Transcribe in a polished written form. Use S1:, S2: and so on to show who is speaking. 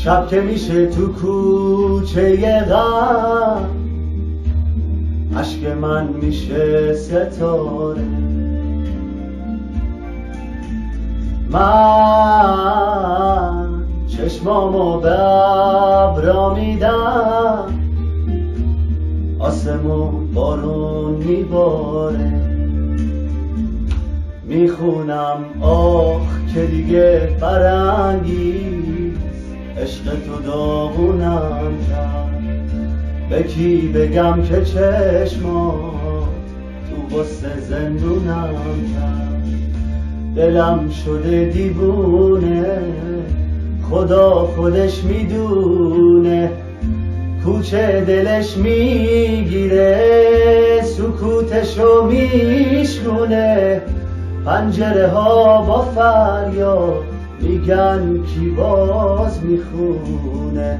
S1: شب که میشه تو کوچه غم، عشق من میشه ستاره. من چشمامو به ابرا میدم، آسمون بارون میباره. میخونم آخ که دیگه فرنگیست، عشق تو داغونم کرد. به کی بگم که چشمات تو غصه زندونم کرد. دلم شده دیوونه، خدا خودش میدونه. کوچه دلش میگیره، سکوتشو میشکونه. پنجره ها با فریاد میگن کی باز میخونه.